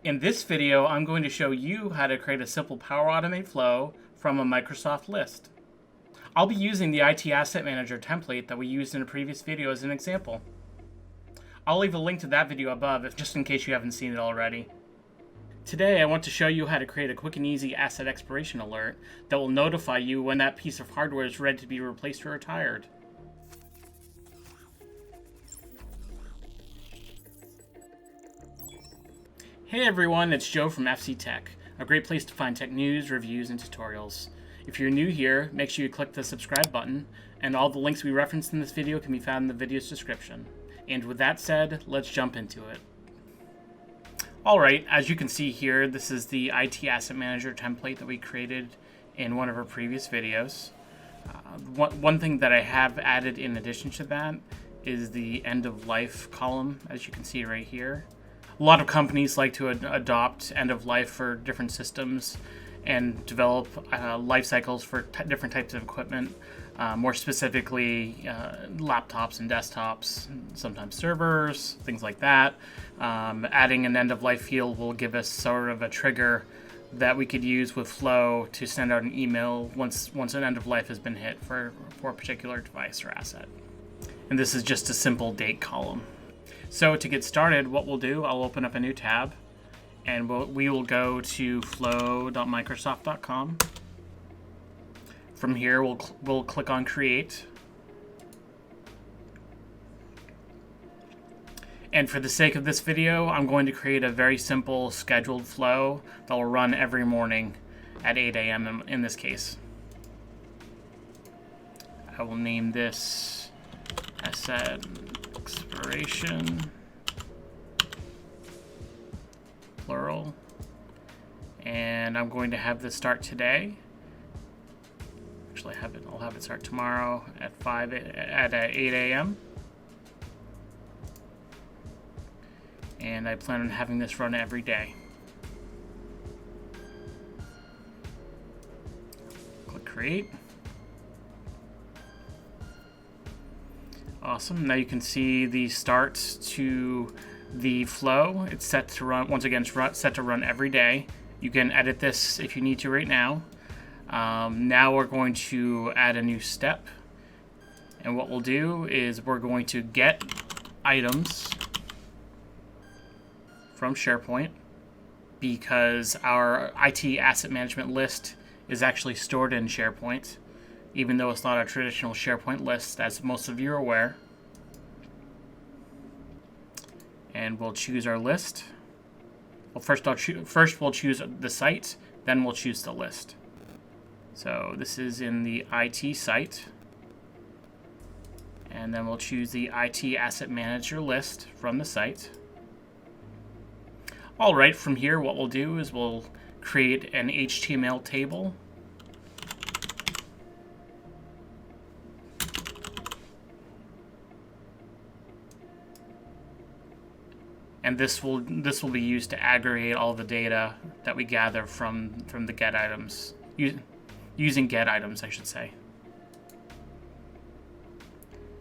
In this video, I'm going to show you how to create a simple Power Automate flow from a Microsoft list. I'll be using the IT Asset Manager template that we used in a previous video as an example. I'll leave a link to that video above just in case you haven't seen it already. Today, I want to show you how to create a quick and easy asset expiration alert that will notify you when that piece of hardware is ready to be replaced or retired. Hey everyone, it's Joe from FC Tech, a great place to find tech news, reviews, and tutorials. If you're new here, make sure you click the subscribe button, and all the links we referenced in this video can be found in the video's description. And with that said, let's jump into it. Alright, as you can see here, this is the IT Asset Manager template that we created in one of our previous videos. One thing that I have added in addition to that is the end of life column, as you can see right here. A lot of companies like to adopt end of life for different systems and develop life cycles for different types of equipment, more specifically laptops and desktops, sometimes servers, things like that. Adding an end of life field will give us sort of a trigger that we could use with Flow to send out an email once an end of life has been hit for a particular device or asset. And this is just a simple date column. So to get started, what we'll do, I'll open up a new tab, and we will go to flow.microsoft.com. From here, we'll click on Create. And for the sake of this video, I'm going to create a very simple scheduled flow that will run every morning at 8 a.m. in this case. I will name this Asset Expiration, plural, and I'm going to have this start today. Actually, I'll have it start tomorrow at 8 a.m. And I plan on having this run every day. Click Create. Awesome. Now you can see the start to the flow. It's set to run, once again, it's set to run every day. You can edit this if you need to right now. Now we're going to add a new step. And what we'll do is we're going to get items from SharePoint, because our IT asset management list is actually stored in SharePoint, even though it's not a traditional SharePoint list, as most of you are aware. And we'll choose our list. Well, first we'll choose the site, then we'll choose the list. So this is in the IT site. And then we'll choose the IT Asset Manager list from the site. All right, from here, what we'll do is we'll create an HTML table. And this will be used to aggregate all the data that we gather from the get items, using get items, I should say.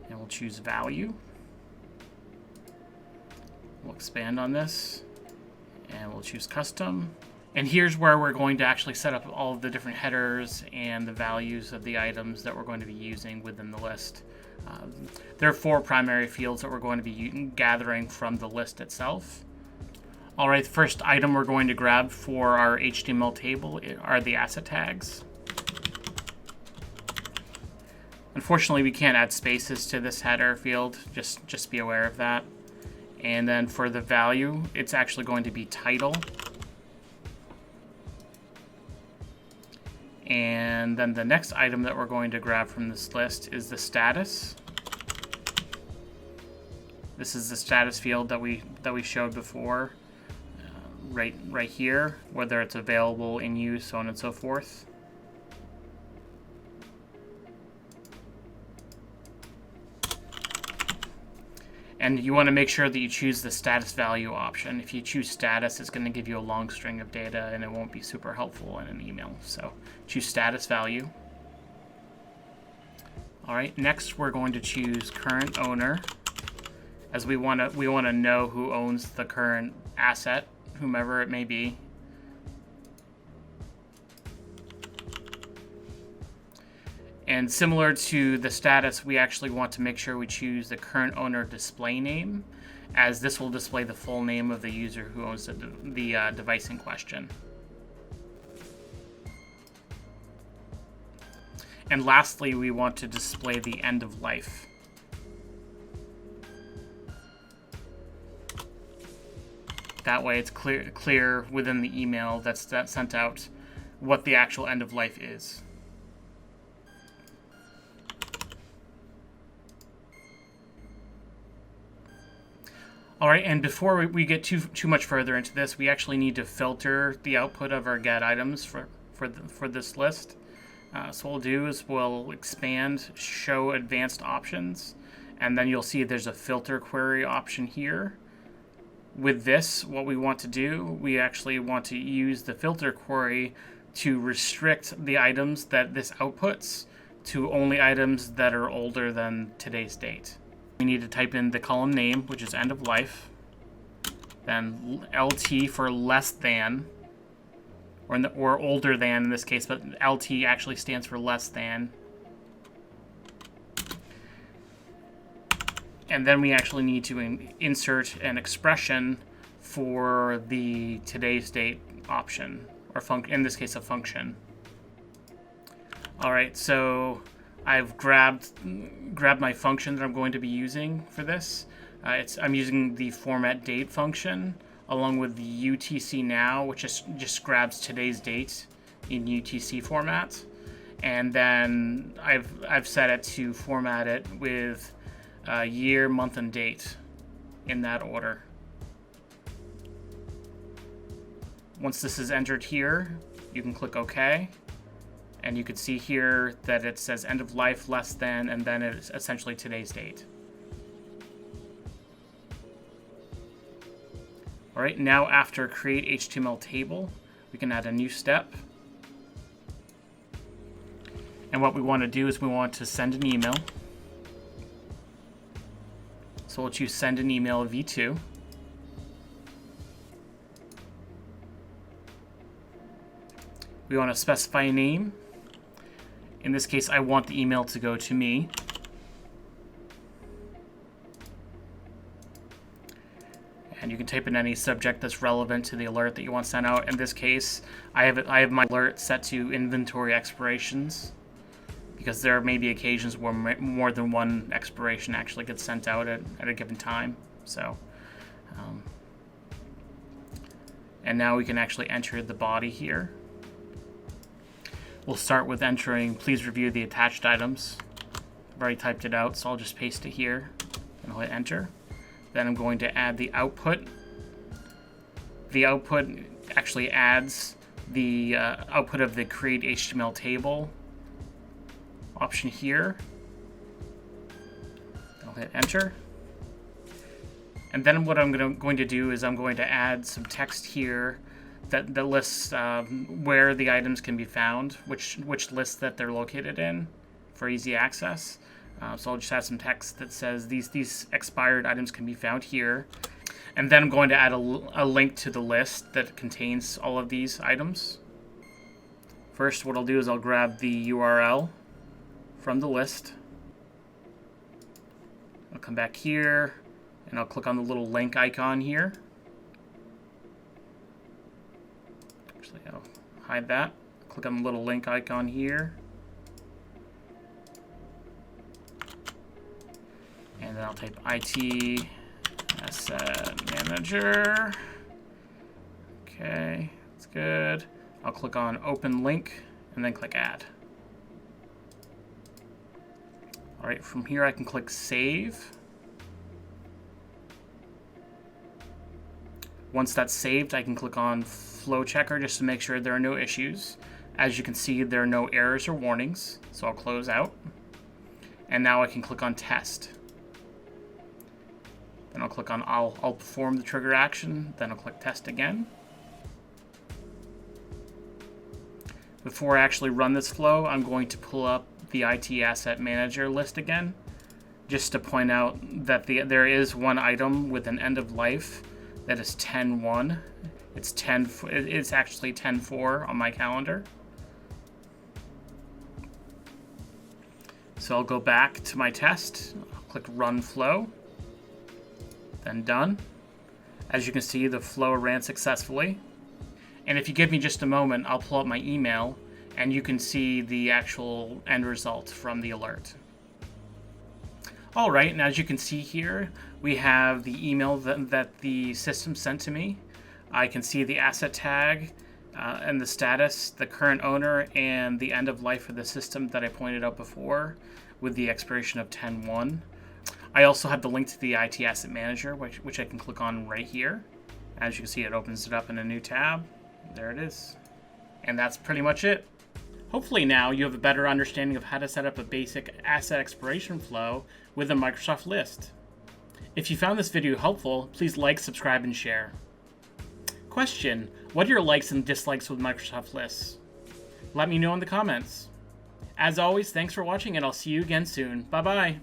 And we'll choose value. We'll expand on this, and we'll choose custom. And here's where we're going to actually set up all of the different headers and the values of the items that we're going to be using within the list. There are 4 primary fields that we're going to be gathering from the list itself. All right, the first item we're going to grab for our HTML table are the asset tags. Unfortunately, we can't add spaces to this header field, just be aware of that. And then for the value, it's actually going to be title. And then the next item that we're going to grab from this list is the status. This is the status field that we showed before, right here, whether it's available, in use, so on and so forth. And you want to make sure that you choose the status value option. If you choose status, it's going to give you a long string of data and it won't be super helpful in an email. So choose status value. All right, next we're going to choose current owner, as we want to know who owns the current asset whomever it may be. And similar to the status, we actually want to make sure we choose the current owner display name, as this will display the full name of the user who owns the device in question. And lastly, we want to display the end of life. That way it's clear within the email that's sent out what the actual end of life is. All right, and before we get too much further into this, we actually need to filter the output of our get items for this list. So what we'll do is we'll expand show advanced options, and then you'll see there's a filter query option here. With this, what we want to do, we actually want to use the filter query to restrict the items that this outputs to only items that are older than today's date. We need to type in the column name, which is end of life, then LT for less than, or older than in this case, but LT actually stands for less than. And then we actually need to insert an expression for the today's date option, or in this case a function. All right, so I've grabbed my function that I'm going to be using for this. I'm using the format date function along with the UTC now, which just grabs today's date in UTC format, and then I've set it to format it with year, month, and date in that order. Once this is entered here, you can click OK. And you can see here that it says end of life less than, and then it's essentially today's date. All right, now after create HTML table, we can add a new step. And what we want to do is we want to send an email. So we'll choose send an email v2. We want to specify a name. In this case, I want the email to go to me. And you can type in any subject that's relevant to the alert that you want sent out. In this case, I have my alert set to inventory expirations, because there may be occasions where more than one expiration actually gets sent out at a given time. So, and now we can actually enter the body here. We'll start with entering, please review the attached items. I've already typed it out, so I'll just paste it here, and I'll hit enter. Then I'm going to add the output. The output actually adds the output of the create HTML table option here. I'll hit enter. And then what I'm going to do is I'm going to add some text here that lists where the items can be found, which list that they're located in for easy access. So I'll just add some text that says these expired items can be found here. And then I'm going to add a link to the list that contains all of these items. First, what I'll do is I'll grab the URL from the list. I'll come back here, and I'll click on the little link icon here. Actually, I'll hide that. Click on the little link icon here. And then I'll type IT Asset Manager. Okay, that's good. I'll click on Open Link and then click Add. All right, from here I can click Save. Once that's saved, I can click on Flow Checker just to make sure there are no issues. As you can see, there are no errors or warnings, so I'll close out. And now I can click on Test. Then I'll click on I'll perform the trigger action, then I'll click Test again. Before I actually run this flow, I'm going to pull up the IT Asset Manager list again, just to point out that there is one item with an end of life That is 10-1. It's actually 10-4 on my calendar. So I'll go back to my test. I'll click Run Flow. Then Done. As you can see, the flow ran successfully. And if you give me just a moment, I'll pull up my email and you can see the actual end result from the alert. Alright, and as you can see here, we have the email that the system sent to me. I can see the asset tag and the status, the current owner, and the end of life of the system that I pointed out before with the expiration of 10-1. I also have the link to the IT Asset Manager, which I can click on right here. As you can see, it opens it up in a new tab. There it is. And that's pretty much it. Hopefully now you have a better understanding of how to set up a basic asset expiration flow with a Microsoft list. If you found this video helpful, please like, subscribe, and share. Question: what are your likes and dislikes with Microsoft lists? Let me know in the comments. As always, thanks for watching, and I'll see you again soon. Bye-bye.